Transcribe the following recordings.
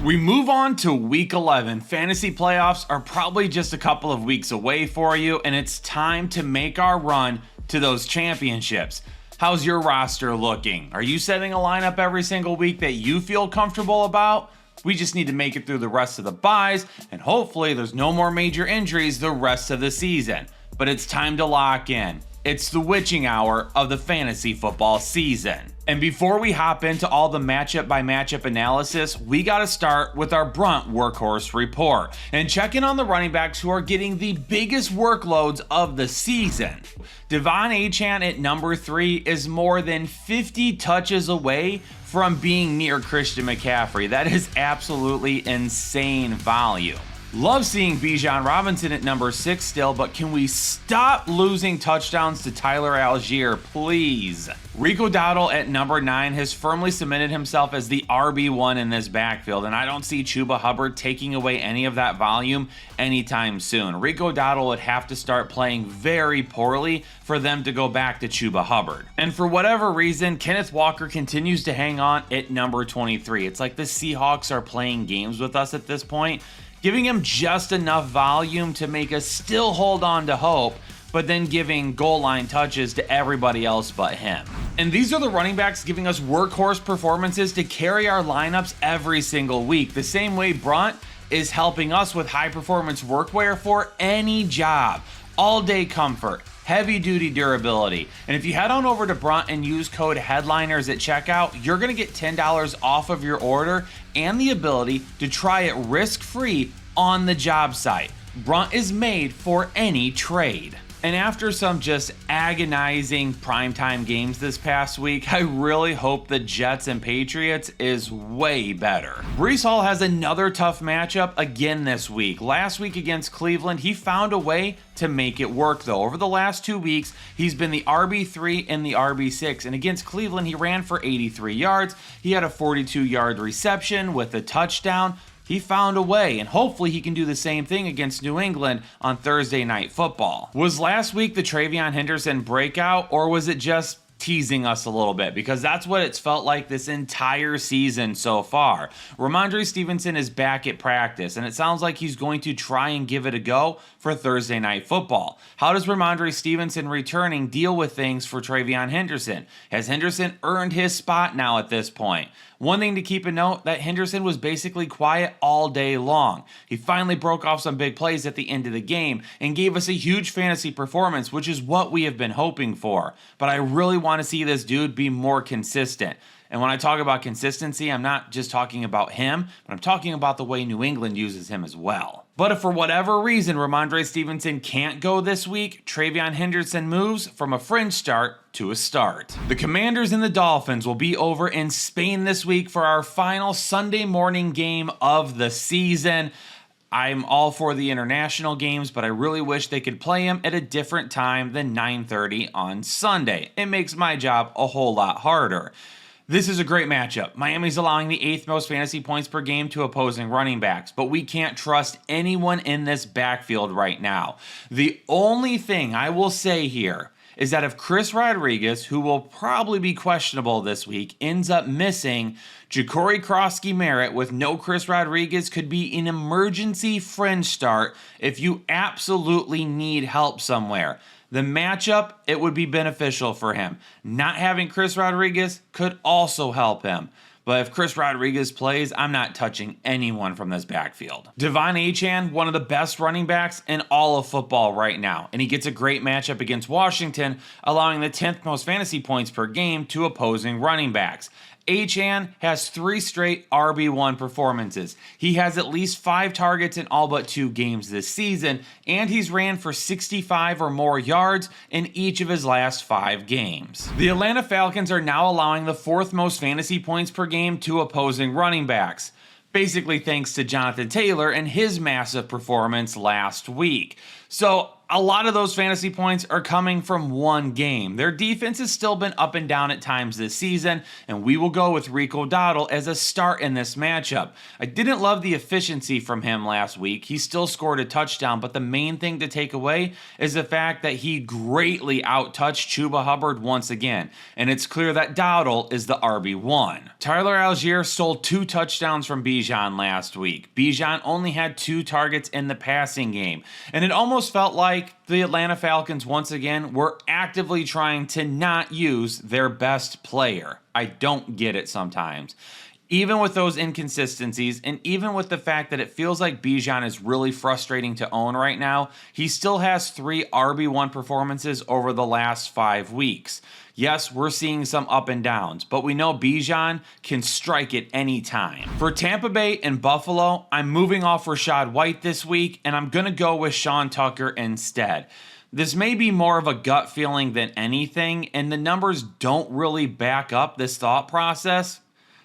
We move on to week 11. Fantasy playoffs are probably just a couple of weeks away for you, and it's time to make our run to those championships. How's your roster looking? Are you setting a lineup every single week that you feel comfortable about? We just need to make it through the rest of the buys, and hopefully there's no more major injuries the rest of the season. But it's time to lock in. It's the witching hour of the fantasy football season. And before we hop into all the matchup by matchup analysis, we got to start with our BRUNT Workhorse report and check in on the running backs who are getting the biggest workloads of the season. Devon Achane at number 3 is more than 50 touches away from being near Christian McCaffrey. That is absolutely insane volume. Love seeing Bijan Robinson at number 6 still, but can we stop losing touchdowns to Tyler Algier, please? Rico Dowdle at number 9 has firmly cemented himself as the RB1 in this backfield, and I don't see Chuba Hubbard taking away any of that volume anytime soon. Rico Dowdle would have to start playing very poorly for them to go back to Chuba Hubbard. And for whatever reason, Kenneth Walker continues to hang on at number 23. It's like the Seahawks are playing games with us at this point, giving him just enough volume to make us still hold on to hope, but then giving goal line touches to everybody else but him. And these are the running backs giving us workhorse performances to carry our lineups every single week, the same way BRUNT is helping us with high performance workwear for any job. All day comfort, heavy duty durability. And if you head on over to BRUNT and use code HEADLINERS at checkout, you're gonna get $10 off of your order and the ability to try it risk-free on the job site. BRUNT is made for any trade. And after some just agonizing primetime games this past week, I really hope the Jets and Patriots is way better. Breece Hall has another tough matchup again this week. Last week against Cleveland, he found a way to make it work though. Over the last 2 weeks, he's been the RB3 and the RB6, and against Cleveland, he ran for 83 yards. He had a 42-yard reception with a touchdown. He found a way, and hopefully he can do the same thing against New England on Thursday Night Football. Was last week the TreVeyon Henderson breakout, or was it just teasing us a little bit? Because that's what it's felt like this entire season so far. Ramondre Stevenson is back at practice, and it sounds like he's going to try and give it a go for Thursday Night Football. How does Ramondre Stevenson returning deal with things for TreVeyon Henderson? Has Henderson earned his spot now at this point? One thing to keep in note, that Henderson was basically quiet all day long. He finally broke off some big plays at the end of the game and gave us a huge fantasy performance, which is what we have been hoping for. But I really want to see this dude be more consistent. And when I talk about consistency, I'm not just talking about him, but I'm talking about the way New England uses him as well. But if for whatever reason Ramondre Stevenson can't go this week, TreVeyon Henderson moves from a fringe start to a start. The Commanders and the Dolphins will be over in Spain this week for our final Sunday morning game of the season. I'm all for the international games, but I really wish they could play them at a different time than 9:30 on Sunday. It makes my job a whole lot harder. This is a great matchup. Miami's allowing the 8th most fantasy points per game to opposing running backs, but we can't trust anyone in this backfield right now. The only thing I will say here is that if Chris Rodriguez, who will probably be questionable this week, ends up missing, Ja'Cory Krosky-Merritt with no Chris Rodriguez could be an emergency fringe start if you absolutely need help somewhere. The matchup, it would be beneficial for him. Not having Chris Rodriguez could also help him. But if Chris Rodriguez plays, I'm not touching anyone from this backfield. Devon Achane, one of the best running backs in all of football right now. And he gets a great matchup against Washington, allowing the 10th most fantasy points per game to opposing running backs. Achane has 3 straight RB1 performances. He has at least 5 targets in all but 2 games this season, and he's ran for 65 or more yards in each of his last 5 games. The Atlanta Falcons are now allowing the 4th most fantasy points per game to opposing running backs, basically thanks to Jonathan Taylor and his massive performance last week. So A lot of those fantasy points are coming from one game. Their defense has still been up and down at times this season, and we will go with Rico Dowdle as a start in this matchup. I didn't love the efficiency from him last week. He still scored a touchdown, but the main thing to take away is the fact that he greatly out-touched Chuba Hubbard once again, and it's clear that Dowdle is the RB1. Tyler Algier stole 2 touchdowns from Bijan last week. Bijan only had 2 targets in the passing game, and it almost felt like the Atlanta Falcons once again were actively trying to not use their best player. I don't get it sometimes. Even with those inconsistencies, and even with the fact that it feels like Bijan is really frustrating to own right now, he still has 3 RB1 performances over the last 5 weeks. Yes, we're seeing some up and downs, but we know Bijan can strike at any time. For Tampa Bay and Buffalo, I'm moving off Rachaad White this week, and I'm going to go with Sean Tucker instead. This may be more of a gut feeling than anything, and the numbers don't really back up this thought process,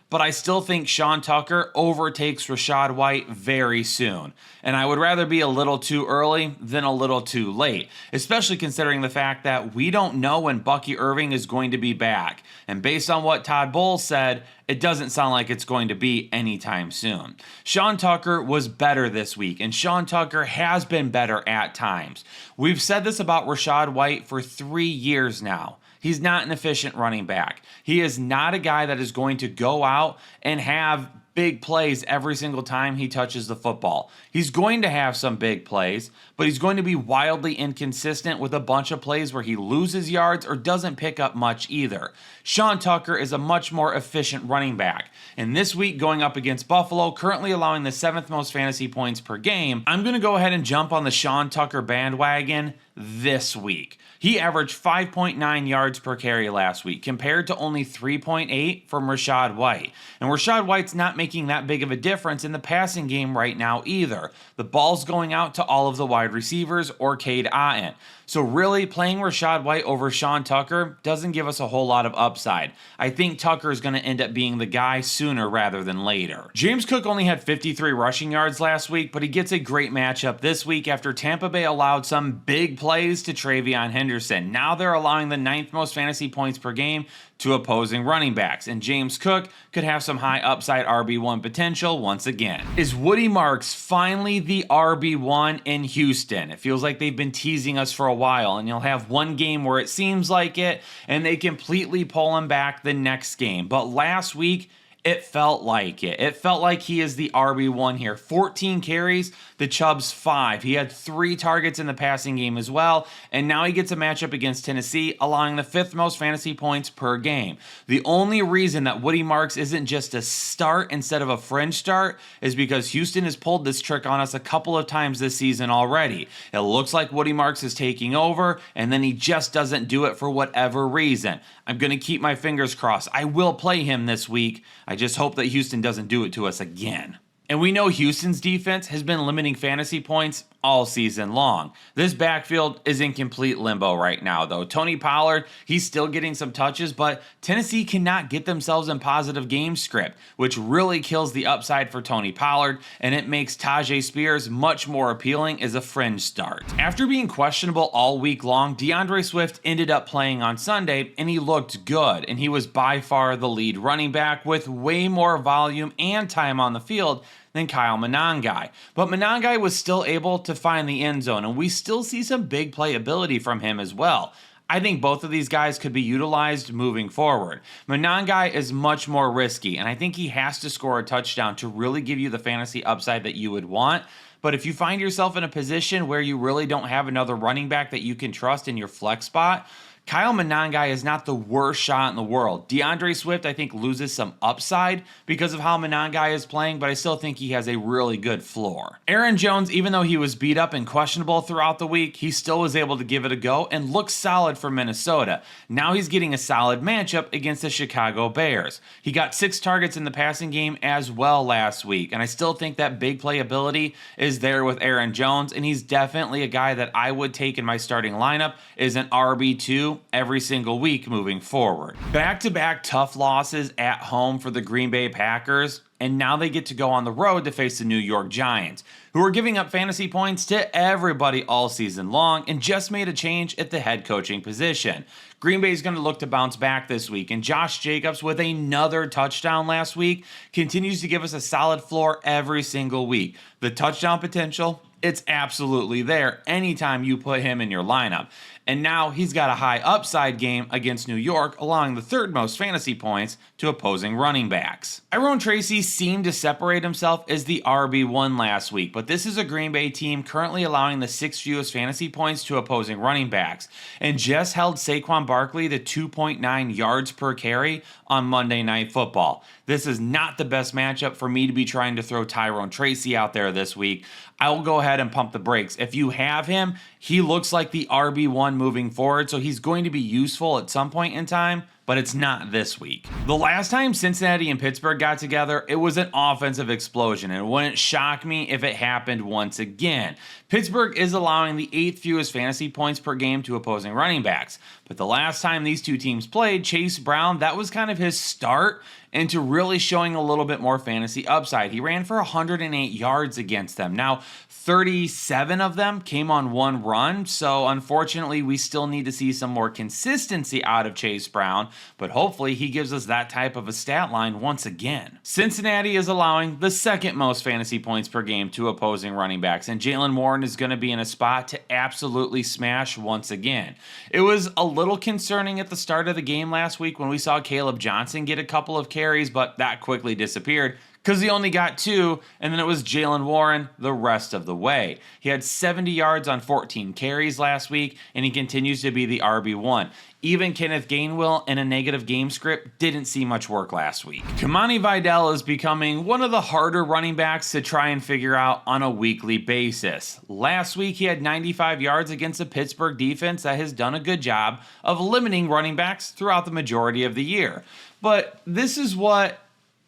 but I still think Sean Tucker overtakes Rachaad White very soon. And I would rather be a little too early than a little too late, especially considering the fact that we don't know when Bucky Irving is going to be back. And based on what Todd Bowles said, it doesn't sound like it's going to be anytime soon. Sean Tucker was better this week, and Sean Tucker has been better at times. We've said this about Rachaad White for 3 years now. He's not an efficient running back. He is not a guy that is going to go out and have big plays every single time he touches the football. He's going to have some big plays, but he's going to be wildly inconsistent with a bunch of plays where he loses yards or doesn't pick up much either. Sean Tucker is a much more efficient running back. And this week, going up against Buffalo, currently allowing the 7th most fantasy points per game, I'm going to go ahead and jump on the Sean Tucker bandwagon this week. He averaged 5.9 yards per carry last week, compared to only 3.8 from Rachaad White. And Rachaad White's not making that big of a difference in the passing game right now either. The ball's going out to all of the wide receivers or Cade Otton. So really, playing Rachaad White over Sean Tucker doesn't give us a whole lot of upside. I think Tucker is going to end up being the guy sooner rather than later. James Cook only had 53 rushing yards last week, but he gets a great matchup this week after Tampa Bay allowed some big plays to Travion Henderson. Now they're allowing the 9th most fantasy points per game to opposing running backs, and James Cook could have some high upside RB1 potential once again. Is Woody Marks finally the RB1 in Houston? It feels like they've been teasing us for a while, and you'll have one game where it seems like it, and they completely pull him back the next game. But last week, it felt like it. It felt like he is the RB1 here. 14 carries, the Chubb's 5. He had 3 targets in the passing game as well, and now he gets a matchup against Tennessee, allowing the 5th most fantasy points per game. The only reason that Woody Marks isn't just a start instead of a fringe start is because Houston has pulled this trick on us a couple of times this season already. It looks like Woody Marks is taking over, and then he just doesn't do it for whatever reason. I'm going to keep my fingers crossed. I will play him this week. I just hope that Houston doesn't do it to us again. And we know Houston's defense has been limiting fantasy points all season long. This backfield is in complete limbo right now, though. Tony Pollard, he's still getting some touches, but Tennessee cannot get themselves in positive game script, which really kills the upside for Tony Pollard, and it makes Tajay Spears much more appealing as a fringe start. After being questionable all week long, DeAndre Swift ended up playing on Sunday, and he looked good, and he was by far the lead running back with way more volume and time on the field than Kyle Monangai. But Monangai was still able to find the end zone, and we still see some big playability from him as well. I think both of these guys could be utilized moving forward. Monangai is much more risky, and I think he has to score a touchdown to really give you the fantasy upside that you would want. But if you find yourself in a position where you really don't have another running back that you can trust in your flex spot, Kyle Monangai is not the worst shot in the world. DeAndre Swift, I think, loses some upside because of how Monangai is playing, but I still think he has a really good floor. Aaron Jones, even though he was beat up and questionable throughout the week, he still was able to give it a go and look solid for Minnesota. Now he's getting a solid matchup against the Chicago Bears. He got 6 targets in the passing game as well last week, and I still think that big playability is there with Aaron Jones, and he's definitely a guy that I would take in my starting lineup as an RB2 every single week moving forward. Back-to-back tough losses at home for the Green Bay Packers. And now they get to go on the road to face the New York Giants, who are giving up fantasy points to everybody all season long and just made a change at the head coaching position. Green Bay is going to look to bounce back this week, and Josh Jacobs, with another touchdown last week, continues to give us a solid floor every single week. The touchdown potential, it's absolutely there anytime you put him in your lineup. And now he's got a high upside game against New York, allowing the third most fantasy points to opposing running backs. Tyrone Tracy seemed to separate himself as the RB1 last week, but this is a Green Bay team currently allowing the 6th fewest fantasy points to opposing running backs, and just held Saquon Barkley to 2.9 yards per carry on Monday Night Football. This is not the best matchup for me to be trying to throw Tyrone Tracy out there this week. I will go ahead and pump the brakes. If you have him, he looks like the RB1 moving forward, so he's going to be useful at some point in time, but it's not this week. The last time Cincinnati and Pittsburgh got together, it was an offensive explosion, and it wouldn't shock me if it happened once again. Pittsburgh is allowing the 8th fewest fantasy points per game to opposing running backs, but the last time these two teams played, Chase Brown, that was kind of his start into really showing a little bit more fantasy upside. He ran for 108 yards against them. Now, 37 of them came on one run, so unfortunately we still need to see some more consistency out of Chase Brown, but hopefully he gives us that type of a stat line once again. Cincinnati is allowing the 2nd most fantasy points per game to opposing running backs, and Jaylen Warren is going to be in a spot to absolutely smash once again. It was a little concerning at the start of the game last week when we saw Caleb Johnson get a couple of carries, but that quickly disappeared because he only got 2, and then it was Jaylen Warren the rest of the way. He had 70 yards on 14 carries last week, and he continues to be the RB1. Even Kenneth Gainwell in a negative game script didn't see much work last week. Kimani Vidal is becoming one of the harder running backs to try and figure out on a weekly basis. Last week he had 95 yards against a Pittsburgh defense that has done a good job of limiting running backs throughout the majority of the year. But this is what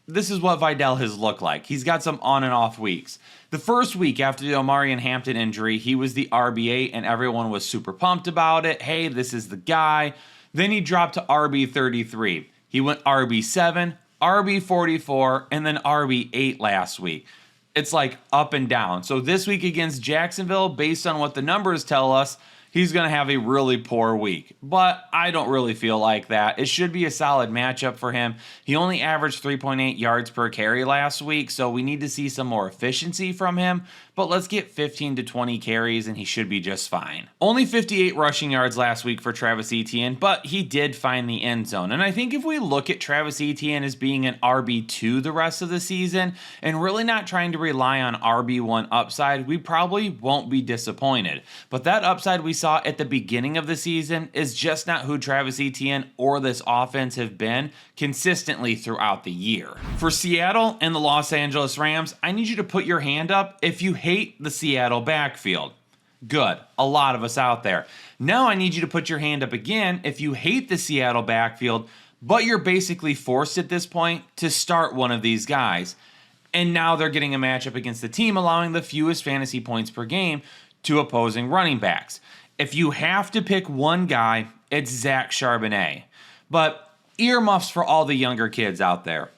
Vidal has looked like. He's got some on and off weeks. The first week after the Omarion Hampton injury, he was the RB8 and everyone was super pumped about it. Hey, this is the guy. Then he dropped to RB33. He went RB7, RB44, and then RB8 last week. It's like up and down. So this week against Jacksonville, based on what the numbers tell us, he's going to have a really poor week, but I don't really feel like that. It should be a solid matchup for him. He only averaged 3.8 yards per carry last week, so we need to see some more efficiency from him, but let's get 15 to 20 carries and he should be just fine. Only 58 rushing yards last week for Travis Etienne, but he did find the end zone, and I think if we look at Travis Etienne as being an RB2 the rest of the season and really not trying to rely on RB1 upside, we probably won't be disappointed, but that upside we saw at the beginning of the season is just not who Travis Etienne or this offense have been consistently throughout the year. For Seattle and the Los Angeles Rams, I need you to put your hand up if you hate the Seattle backfield. Good, a lot of us out there. Now I need you to put your hand up again if you hate the Seattle backfield, but you're basically forced at this point to start one of these guys. And now they're getting a matchup against the team allowing the fewest fantasy points per game to opposing running backs. If you have to pick one guy, it's Zach Charbonnet. But earmuffs for all the younger kids out there.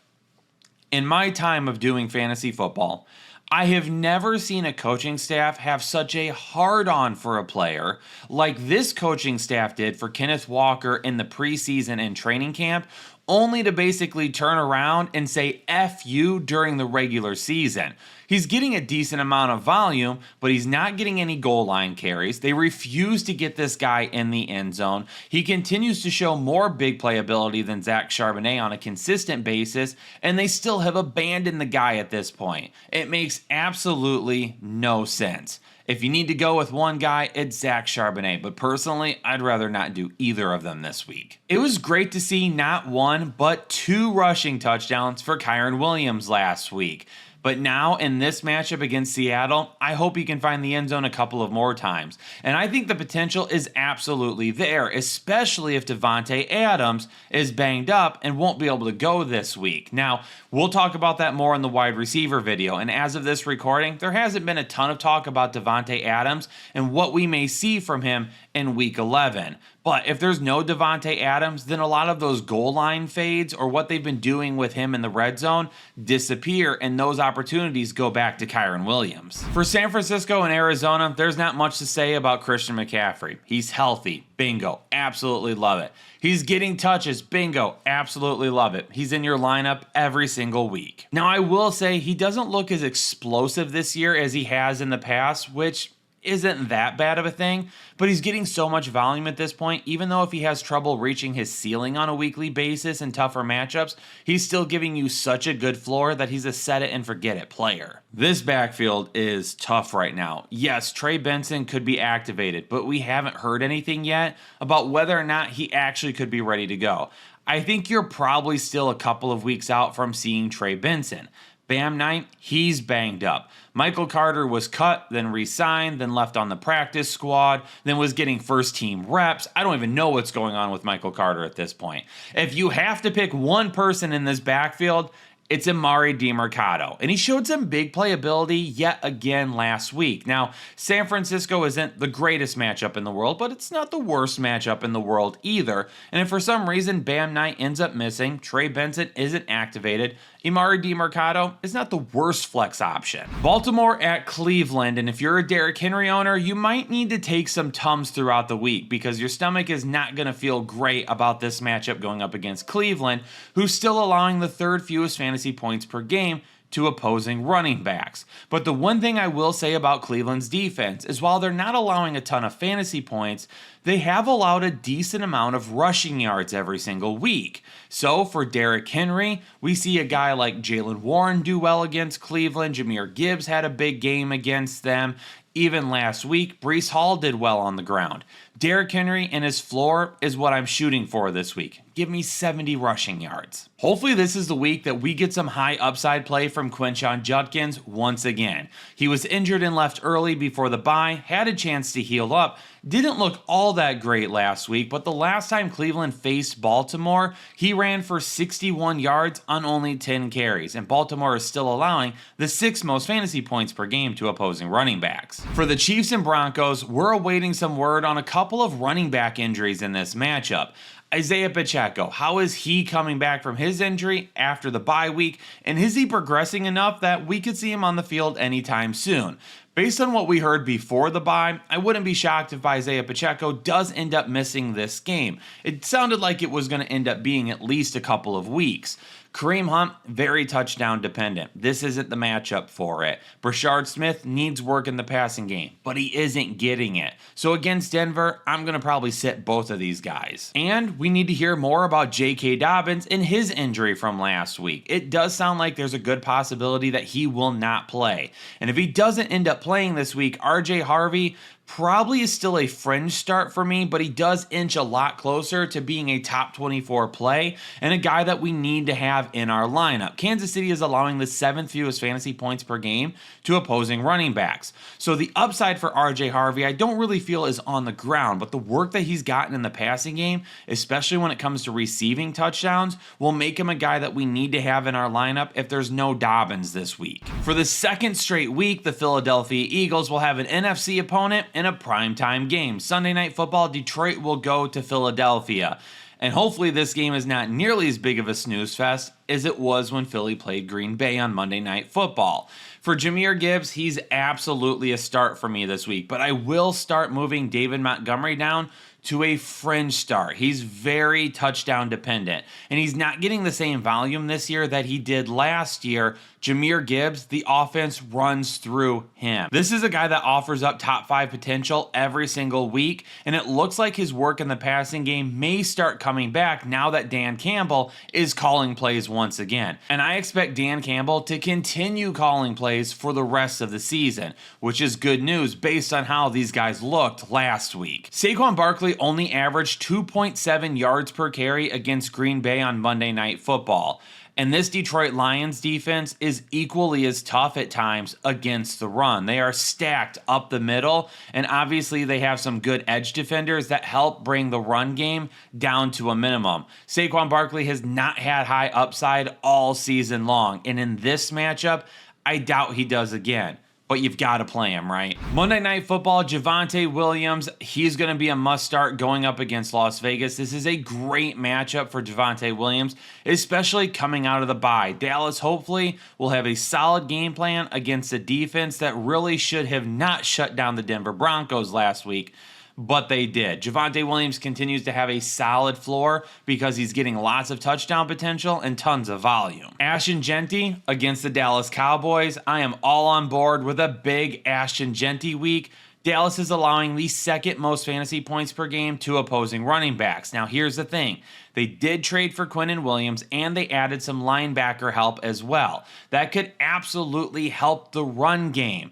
In my time of doing fantasy football, I have never seen a coaching staff have such a hard-on for a player like this coaching staff did for Kenneth Walker in the preseason and training camp, only to basically turn around and say F you during the regular season. He's getting a decent amount of volume, but he's not getting any goal line carries. They refuse to get this guy in the end zone. He continues to show more big play ability than Zach Charbonnet on a consistent basis, and they still have abandoned the guy at this point. It makes absolutely no sense. If you need to go with one guy, it's Zach Charbonnet, but personally, I'd rather not do either of them this week. It was great to see not one, but 2 rushing touchdowns for Kyren Williams last week. But now in this matchup against Seattle, I hope he can find the end zone a couple of more times. And I think the potential is absolutely there, especially if Davante Adams is banged up and won't be able to go this week. Now, we'll talk about that more in the wide receiver video. And as of this recording, there hasn't been a ton of talk about Davante Adams and what we may see from him in week 11. But if there's no Devontae Adams, then a lot of those goal line fades or what they've been doing with him in the red zone disappear, and those opportunities go back to Kyren Williams. For San Francisco and Arizona, there's not much to say about Christian McCaffrey. He's healthy. Bingo. Absolutely love it. He's getting touches. Bingo. Absolutely love it. He's in your lineup every single week. Now, I will say he doesn't look as explosive this year as he has in the past, which isn't that bad of a thing, but he's getting so much volume at this point. Even though if he has trouble reaching his ceiling on a weekly basis in tougher matchups, he's still giving you such a good floor that he's a set it and forget it player. This backfield is tough right now. Yes, Trey Benson could be activated, but we haven't heard anything yet about whether or not he actually could be ready to go. I think you're probably still a couple of weeks out from seeing Trey Benson. Bam Knight, he's banged up. Michael Carter was cut, then re-signed, then left on the practice squad, then was getting first team reps. I don't even know what's going on with Michael Carter at this point. If you have to pick one person in this backfield, it's Emari Demercado, and he showed some big playability yet again last week. Now, San Francisco isn't the greatest matchup in the world, but it's not the worst matchup in the world either. And if for some reason Bam Knight ends up missing, Trey Benson isn't activated, Emari Demercado is not the worst flex option. Baltimore at Cleveland, and if you're a Derrick Henry owner, you might need to take some Tums throughout the week because your stomach is not going to feel great about this matchup going up against Cleveland, who's still allowing the third fewest fantasy points per game to opposing running backs. But the one thing I will say about Cleveland's defense is while they're not allowing a ton of fantasy points, they have allowed a decent amount of rushing yards every single week. So for Derrick Henry, we see a guy like Jaylen Warren do well against Cleveland. Jahmyr Gibbs had a big game against them. Even last week, Breece Hall did well on the ground. Derrick Henry and his floor is what I'm shooting for this week. Give me 70 rushing yards. Hopefully this is the week that we get some high upside play from Quinshon Judkins once again. He was injured and left early before the bye, had a chance to heal up, didn't look all that great last week, but the last time Cleveland faced Baltimore, he ran for 61 yards on only 10 carries, and Baltimore is still allowing the 6th most fantasy points per game to opposing running backs. For the Chiefs and Broncos, we're awaiting some word on a couple of running back injuries in this matchup. Isaiah Pacheco, how is he coming back from his injury after the bye week, and is he progressing enough that we could see him on the field anytime soon? Based on what we heard before the bye, I wouldn't be shocked if Isaiah Pacheco does end up missing this game. It sounded like it was going to end up being at least a couple of weeks. Kareem Hunt, very touchdown dependent. This isn't the matchup for it. Brashard Smith needs work in the passing game, but he isn't getting it. So against Denver, I'm going to probably sit both of these guys. And we need to hear more about J.K. Dobbins and his injury from last week. It does sound like there's a good possibility that he will not play. And if he doesn't end up playing this week, R.J. Harvey probably is still a fringe start for me, but he does inch a lot closer to being a top 24 play and a guy that we need to have in our lineup. Kansas City is allowing the 7th fewest fantasy points per game to opposing running backs. So the upside for RJ Harvey, I don't really feel is on the ground, but the work that he's gotten in the passing game, especially when it comes to receiving touchdowns, will make him a guy that we need to have in our lineup if there's no Dobbins this week. For the second straight week, the Philadelphia Eagles will have an NFC opponent in a primetime game. Sunday Night Football, Detroit will go to Philadelphia. And hopefully this game is not nearly as big of a snooze fest as it was when Philly played Green Bay on Monday Night Football. For Jahmyr Gibbs, he's absolutely a start for me this week, but I will start moving David Montgomery down to a fringe start. He's very touchdown dependent, and he's not getting the same volume this year that he did last year. Jahmyr Gibbs, the offense runs through him. This is a guy that offers up top 5 potential every single week, and it looks like his work in the passing game may start coming back now that Dan Campbell is calling plays once again. And I expect Dan Campbell to continue calling plays for the rest of the season, which is good news based on how these guys looked last week. Saquon Barkley only averaged 2.7 yards per carry against Green Bay on Monday Night Football. And this Detroit Lions defense is equally as tough at times against the run. They are stacked up the middle, and obviously they have some good edge defenders that help bring the run game down to a minimum. Saquon Barkley has not had high upside all season long, and in this matchup, I doubt he does again. but you've got to play him, right? Monday Night Football, Javonte Williams, he's going to be a must start going up against Las Vegas. This is a great matchup for Javonte Williams, especially coming out of the bye. Dallas hopefully will have a solid game plan against a defense that really should have not shut down the Denver Broncos last week, but they did. Javonte Williams continues to have a solid floor because he's getting lots of touchdown potential and tons of volume. Ashton Jeanty against the Dallas Cowboys. I am all on board with a big Ashton Jeanty week. Dallas is allowing the second most fantasy points per game to opposing running backs. Now, here's the thing. They did trade for Quinnen Williams, and they added some linebacker help as well. That could absolutely help the run game.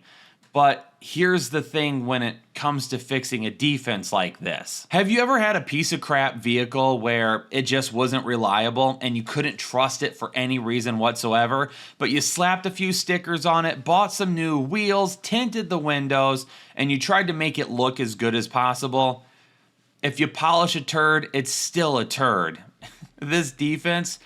But here's the thing when it comes to fixing a defense like this. Have you ever had a piece of crap vehicle where it just wasn't reliable and you couldn't trust it for any reason whatsoever, but you slapped a few stickers on it, bought some new wheels, tinted the windows, and you tried to make it look as good as possible? If you polish a turd, it's still a turd. This defense,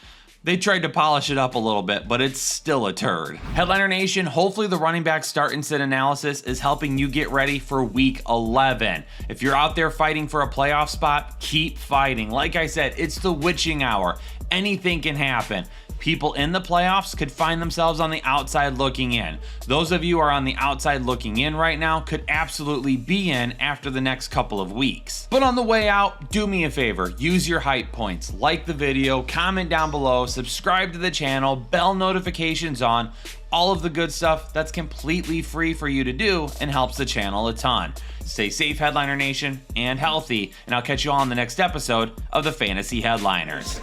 they tried to polish it up a little bit, but it's still a turd. Headliner Nation, hopefully the running back start and sit analysis is helping you get ready for week 11. If you're out there fighting for a playoff spot, keep fighting. Like I said, it's the witching hour. Anything can happen. People in the playoffs could find themselves on the outside looking in. Those of you who are on the outside looking in right now could absolutely be in after the next couple of weeks. But on the way out, do me a favor, use your hype points, like the video, comment down below, subscribe to the channel, bell notifications on, all of the good stuff that's completely free for you to do and helps the channel a ton. Stay safe, Headliner Nation, and healthy, and I'll catch you all on the next episode of the Fantasy Headliners.